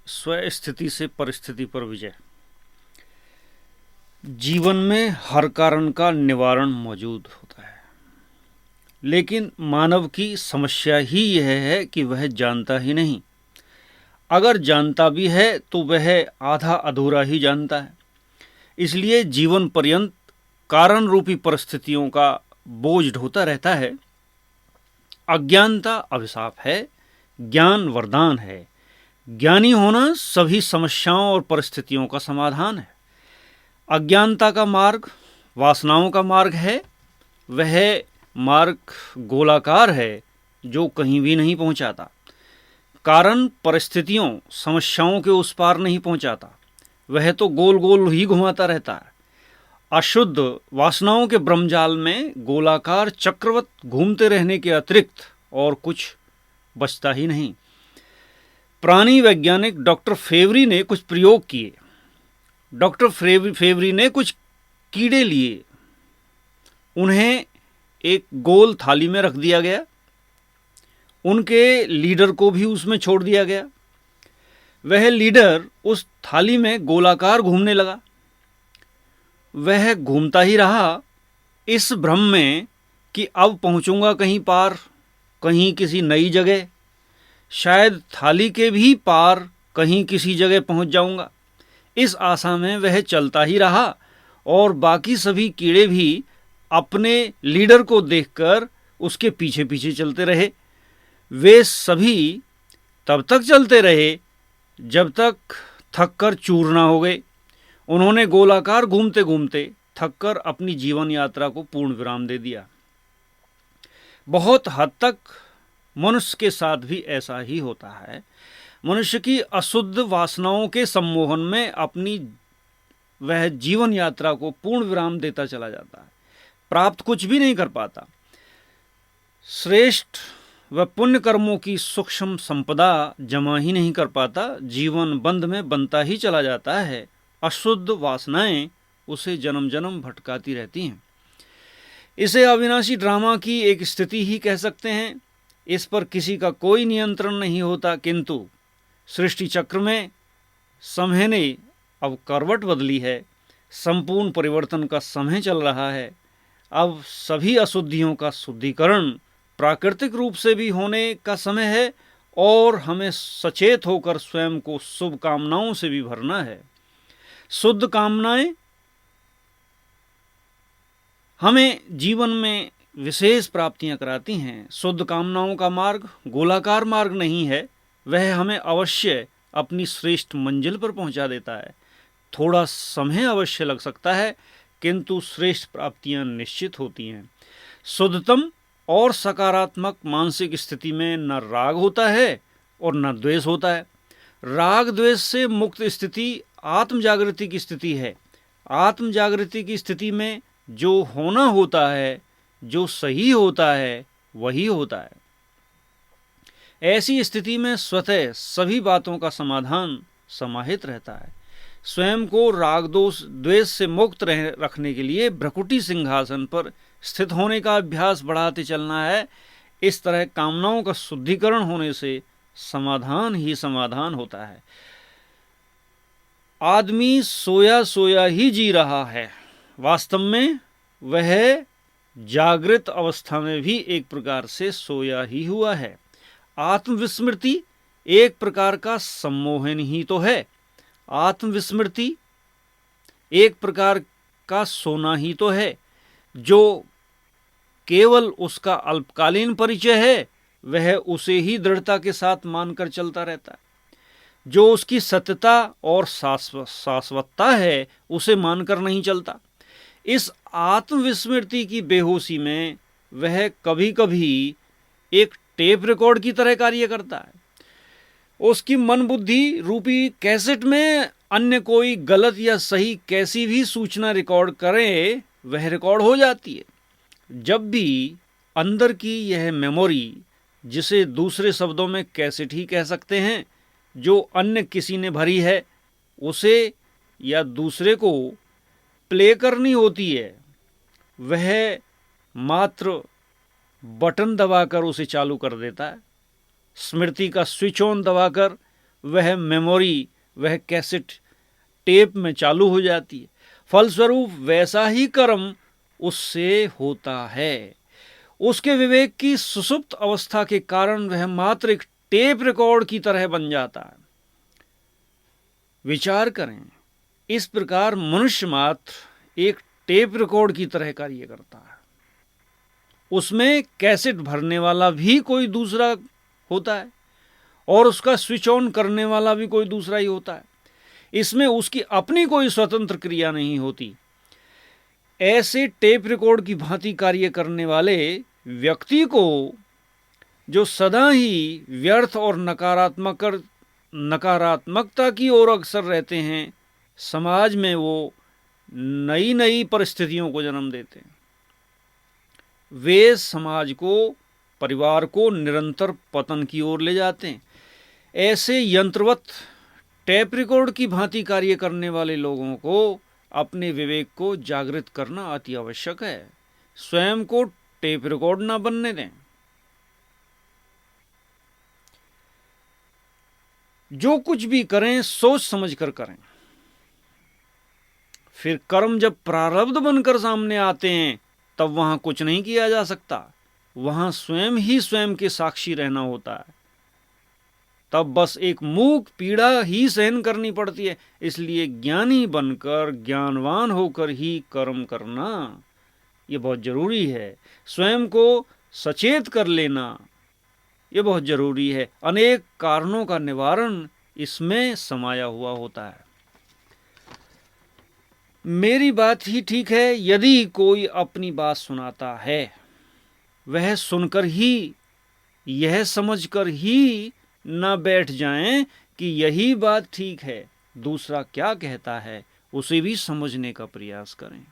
स्वस्थिति से परिस्थिति पर विजय। जीवन में हर कारण का निवारण मौजूद होता है, लेकिन मानव की समस्या ही यह है कि वह जानता ही नहीं। अगर जानता भी है तो वह आधा अधूरा ही जानता है। इसलिए जीवन पर्यंत कारण रूपी परिस्थितियों का बोझ ढोता रहता है। अज्ञानता अभिशाप है, ज्ञान वरदान है। ज्ञानी होना सभी समस्याओं और परिस्थितियों का समाधान है। अज्ञानता का मार्ग वासनाओं का मार्ग है। वह मार्ग गोलाकार है जो कहीं भी नहीं पहुंचाता। कारण परिस्थितियों समस्याओं के उस पार नहीं पहुंचाता, वह तो गोल गोल ही घुमाता रहता है। अशुद्ध वासनाओं के ब्रह्मजाल में गोलाकार चक्रवत घूमते रहने के अतिरिक्त और कुछ बचता ही नहीं। प्राणी वैज्ञानिक डॉक्टर फेवरी ने कुछ प्रयोग किए। डॉक्टर फेवरी ने कुछ कीड़े लिए, उन्हें एक गोल थाली में रख दिया गया। उनके लीडर को भी उसमें छोड़ दिया गया। वह लीडर उस थाली में गोलाकार घूमने लगा। वह घूमता ही रहा इस भ्रम में कि अब पहुंचूंगा कहीं पार, कहीं किसी नई जगह, शायद थाली के भी पार कहीं किसी जगह पहुंच जाऊंगा। इस आशा में वह चलता ही रहा और बाकी सभी कीड़े भी अपने लीडर को देखकर उसके पीछे पीछे चलते रहे। वे सभी तब तक चलते रहे जब तक थककर चूर ना हो गए। उन्होंने गोलाकार घूमते घूमते थककर अपनी जीवन यात्रा को पूर्ण विराम दे दिया। बहुत हद तक मनुष्य के साथ भी ऐसा ही होता है। मनुष्य की अशुद्ध वासनाओं के सम्मोहन में अपनी वह जीवन यात्रा को पूर्ण विराम देता चला जाता है, प्राप्त कुछ भी नहीं कर पाता। श्रेष्ठ व पुण्य कर्मों की सूक्ष्म संपदा जमा ही नहीं कर पाता। जीवन बंध में बनता ही चला जाता है। अशुद्ध वासनाएं उसे जन्म जन्म भटकाती रहती हैं। इसे अविनाशी ड्रामा की एक स्थिति ही कह सकते हैं। इस पर किसी का कोई नियंत्रण नहीं होता, किंतु सृष्टि चक्र में समय ने अब करवट बदली है। संपूर्ण परिवर्तन का समय चल रहा है। अब सभी अशुद्धियों का शुद्धिकरण प्राकृतिक रूप से भी होने का समय है और हमें सचेत होकर स्वयं को शुभ कामनाओं से भी भरना है। शुद्ध कामनाएं हमें जीवन में विशेष प्राप्तियां कराती हैं। शुद्ध कामनाओं का मार्ग गोलाकार मार्ग नहीं है, वह हमें अवश्य अपनी श्रेष्ठ मंजिल पर पहुंचा देता है। थोड़ा समय अवश्य लग सकता है, किंतु श्रेष्ठ प्राप्तियां निश्चित होती हैं। शुद्धतम और सकारात्मक मानसिक स्थिति में न राग होता है और न द्वेष होता है। राग द्वेष से मुक्त स्थिति आत्म जागृति की स्थिति है। आत्म जागृति की स्थिति में जो होना होता है, जो सही होता है, वही होता है। ऐसी स्थिति में स्वतः सभी बातों का समाधान समाहित रहता है। स्वयं को राग दोष द्वेष से मुक्त रखने के लिए भ्रकुटी सिंहासन पर स्थित होने का अभ्यास बढ़ाते चलना है। इस तरह कामनाओं का शुद्धिकरण होने से समाधान ही समाधान होता है। आदमी सोया सोया ही जी रहा है, वास्तव में वह जागृत अवस्था में भी एक प्रकार से सोया ही हुआ है। आत्मविस्मृति एक प्रकार का सम्मोहन ही तो है। आत्मविस्मृति एक प्रकार का सोना ही तो है। जो केवल उसका अल्पकालीन परिचय है, वह उसे ही दृढ़ता के साथ मानकर चलता रहता है। जो उसकी सत्यता और शाश्वतता है, उसे मानकर नहीं चलता। इस आत्मविस्मृति की बेहोशी में वह कभी कभी एक टेप रिकॉर्ड की तरह कार्य करता है। उसकी मन बुद्धि रूपी कैसेट में अन्य कोई गलत या सही कैसी भी सूचना रिकॉर्ड करे, वह रिकॉर्ड हो जाती है। जब भी अंदर की यह मेमोरी, जिसे दूसरे शब्दों में कैसेट ही कह सकते हैं, जो अन्य किसी ने भरी है, उसे या दूसरे को प्ले करनी होती है, वह मात्र बटन दबाकर उसे चालू कर देता है। स्मृति का स्विच ऑन दबाकर वह मेमोरी, वह कैसेट टेप में चालू हो जाती है। फलस्वरूप वैसा ही कर्म उससे होता है। उसके विवेक की सुसुप्त अवस्था के कारण वह मात्र एक टेप रिकॉर्ड की तरह बन जाता है। विचार करें, इस प्रकार मनुष्य मात्र एक टेप रिकॉर्ड की तरह कार्य करता है। उसमें कैसेट भरने वाला भी कोई दूसरा होता है और उसका स्विच ऑन करने वाला भी कोई दूसरा ही होता है। इसमें उसकी अपनी कोई स्वतंत्र क्रिया नहीं होती। ऐसे टेप रिकॉर्ड की भांति कार्य करने वाले व्यक्ति को, जो सदा ही व्यर्थ और नकारात्मकता की ओर अग्रसर रहते हैं, समाज में वो नई नई परिस्थितियों को जन्म देते हैं। वे समाज को, परिवार को निरंतर पतन की ओर ले जाते हैं। ऐसे यंत्रवत टेप रिकॉर्ड की भांति कार्य करने वाले लोगों को अपने विवेक को जागृत करना अति आवश्यक है। स्वयं को टेप रिकॉर्ड ना बनने दें। जो कुछ भी करें सोच समझ कर करें। फिर कर्म जब प्रारब्ध बनकर सामने आते हैं तब वहां कुछ नहीं किया जा सकता। वहां स्वयं ही स्वयं के साक्षी रहना होता है। तब बस एक मूक पीड़ा ही सहन करनी पड़ती है। इसलिए ज्ञानी बनकर, ज्ञानवान होकर ही कर्म करना ये बहुत जरूरी है। स्वयं को सचेत कर लेना ये बहुत जरूरी है। अनेक कारणों का निवारण इसमें समाया हुआ होता है। मेरी बात ही ठीक है। यदि कोई अपनी बात सुनाता है, वह सुनकर ही, यह समझकर ही न बैठ जाएं कि यही बात ठीक है, दूसरा क्या कहता है उसे भी समझने का प्रयास करें।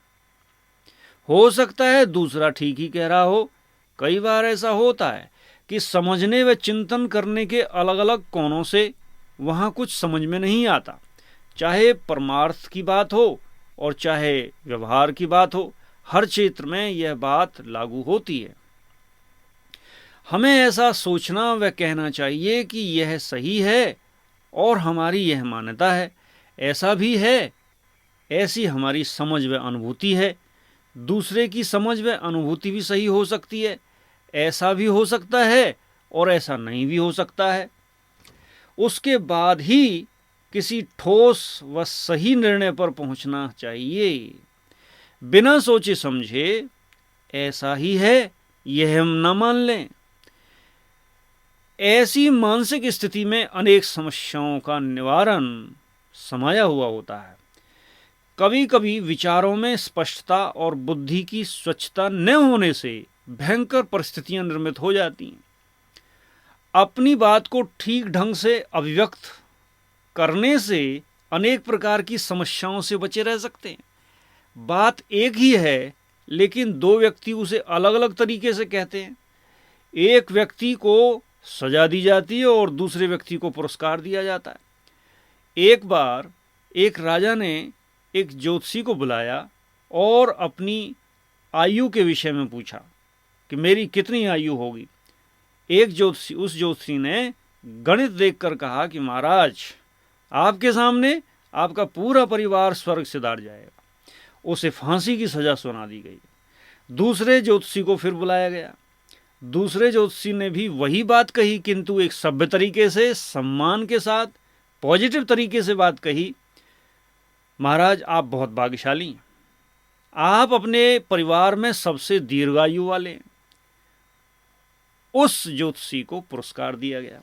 हो सकता है दूसरा ठीक ही कह रहा हो। कई बार ऐसा होता है कि समझने व चिंतन करने के अलग अलग कोणों से वहां कुछ समझ में नहीं आता। चाहे परमार्थ की बात हो और चाहे व्यवहार की बात हो, हर क्षेत्र में यह बात लागू होती है। हमें ऐसा सोचना व कहना चाहिए कि यह सही है और हमारी यह मान्यता है। ऐसा भी है, ऐसी हमारी समझ व अनुभूति है। दूसरे की समझ व अनुभूति भी सही हो सकती है। ऐसा भी हो सकता है और ऐसा नहीं भी हो सकता है। उसके बाद ही किसी ठोस व सही निर्णय पर पहुंचना चाहिए। बिना सोचे समझे ऐसा ही है यह हम न मान लें। ऐसी मानसिक स्थिति में अनेक समस्याओं का निवारण समाया हुआ होता है। कभी कभी विचारों में स्पष्टता और बुद्धि की स्वच्छता न होने से भयंकर परिस्थितियां निर्मित हो जाती हैं। अपनी बात को ठीक ढंग से अभिव्यक्त करने से अनेक प्रकार की समस्याओं से बचे रह सकते हैं। बात एक ही है लेकिन दो व्यक्ति उसे अलग अलग तरीके से कहते हैं। एक व्यक्ति को सजा दी जाती है और दूसरे व्यक्ति को पुरस्कार दिया जाता है। एक बार एक राजा ने एक ज्योतिषी को बुलाया और अपनी आयु के विषय में पूछा कि मेरी कितनी आयु होगी। उस ज्योतिषी ने गणित देखकर कहा कि महाराज, आपके सामने आपका पूरा परिवार स्वर्ग से दाट जाएगा। उसे फांसी की सजा सुना दी गई। दूसरे ज्योतिषी को फिर बुलाया गया। दूसरे ज्योतिषी ने भी वही बात कही, किंतु एक सभ्य तरीके से, सम्मान के साथ, पॉजिटिव तरीके से बात कही। महाराज, आप बहुत भाग्यशाली हैं। आप अपने परिवार में सबसे दीर्घायु वाले हैं। उस ज्योतिषी को पुरस्कार दिया गया।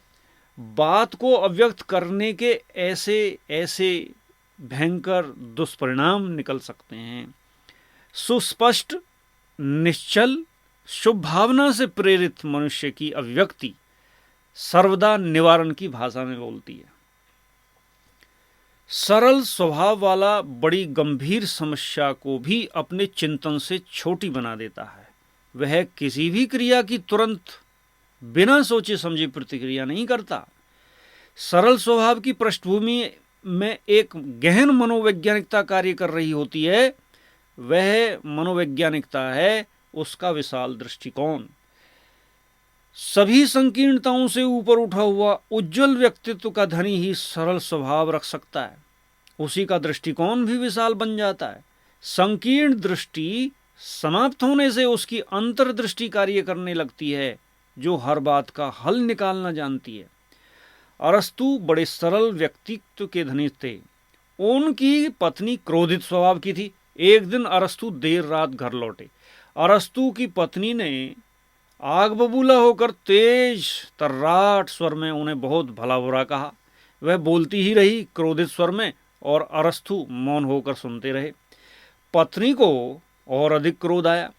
बात को अव्यक्त करने के ऐसे ऐसे भयंकर दुष्परिणाम निकल सकते हैं। सुस्पष्ट, निश्चल, शुभ भावना से प्रेरित मनुष्य की अभिव्यक्ति सर्वदा निवारण की भाषा में बोलती है। सरल स्वभाव वाला बड़ी गंभीर समस्या को भी अपने चिंतन से छोटी बना देता है। वह किसी भी क्रिया की तुरंत बिना सोचे समझे प्रतिक्रिया नहीं करता। सरल स्वभाव की पृष्ठभूमि में एक गहन मनोवैज्ञानिकता कार्य कर रही होती है। वह मनोवैज्ञानिकता है उसका विशाल दृष्टिकोण। सभी संकीर्णताओं से ऊपर उठा हुआ उज्जवल व्यक्तित्व का धनी ही सरल स्वभाव रख सकता है। उसी का दृष्टिकोण भी विशाल बन जाता है। संकीर्ण दृष्टि समाप्त होने से उसकी अंतर्दृष्टि कार्य करने लगती है, जो हर बात का हल निकालना जानती है। अरस्तु बड़े सरल व्यक्तित्व के धनी थे। उनकी पत्नी क्रोधित स्वभाव की थी। एक दिन अरस्तु देर रात घर लौटे। अरस्तु की पत्नी ने आग बबूला होकर तेज तर्राट स्वर में उन्हें बहुत भला बुरा कहा। वह बोलती ही रही क्रोधित स्वर में, और अरस्तु मौन होकर सुनते रहे। पत्नी को और अधिक क्रोध आया।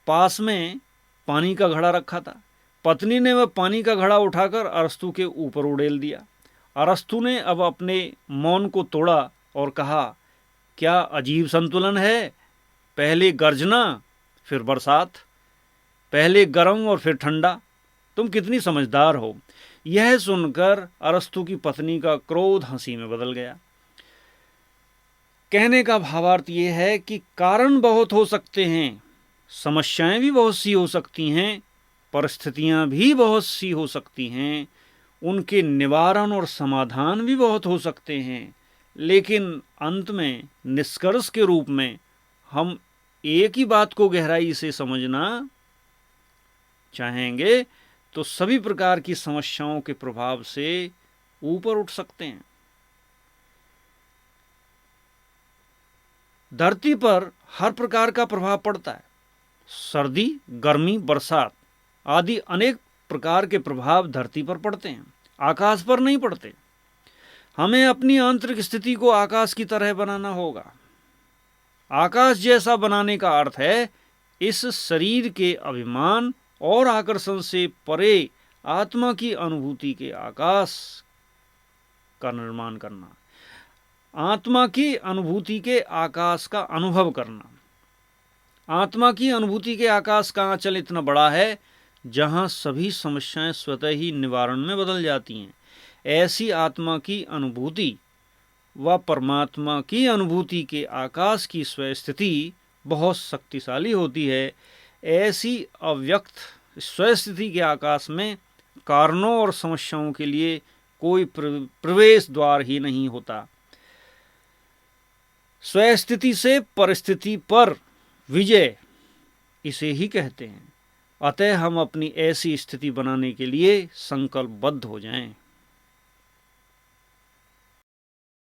पास में पानी का घड़ा रखा था। पत्नी ने वह पानी का घड़ा उठाकर अरस्तु के ऊपर उड़ेल दिया। अरस्तु ने अब अपने मौन को तोड़ा और कहा, क्या अजीब संतुलन है, पहले गर्जना फिर बरसात, पहले गर्म और फिर ठंडा। तुम कितनी समझदार हो। यह सुनकर अरस्तु की पत्नी का क्रोध हंसी में बदल गया। कहने का भावार्थ यह है कि कारण बहुत हो सकते हैं, समस्याएं भी बहुत सी हो सकती हैं, परिस्थितियां भी बहुत सी हो सकती हैं, उनके निवारण और समाधान भी बहुत हो सकते हैं, लेकिन अंत में निष्कर्ष के रूप में हम एक ही बात को गहराई से समझना चाहेंगे तो सभी प्रकार की समस्याओं के प्रभाव से ऊपर उठ सकते हैं। धरती पर हर प्रकार का प्रभाव पड़ता है। सर्दी, गर्मी, बरसात आदि अनेक प्रकार के प्रभाव धरती पर पड़ते हैं, आकाश पर नहीं पड़ते। हमें अपनी आंतरिक स्थिति को आकाश की तरह बनाना होगा। आकाश जैसा बनाने का अर्थ है इस शरीर के अभिमान और आकर्षण से परे आत्मा की अनुभूति के आकाश का निर्माण करना, आत्मा की अनुभूति के आकाश का अनुभव करना। आत्मा की अनुभूति के आकाश का आंचल इतना बड़ा है जहां सभी समस्याएं स्वतः ही निवारण में बदल जाती हैं। ऐसी आत्मा की अनुभूति व परमात्मा की अनुभूति के आकाश की स्वस्थिति बहुत शक्तिशाली होती है। ऐसी अव्यक्त स्वस्थिति के आकाश में कारणों और समस्याओं के लिए कोई प्रवेश द्वार ही नहीं होता। स्वस्थिति से परिस्थिति पर विजय इसे ही कहते हैं। अतः हम अपनी ऐसी स्थिति बनाने के लिए संकल्पबद्ध हो जाएं।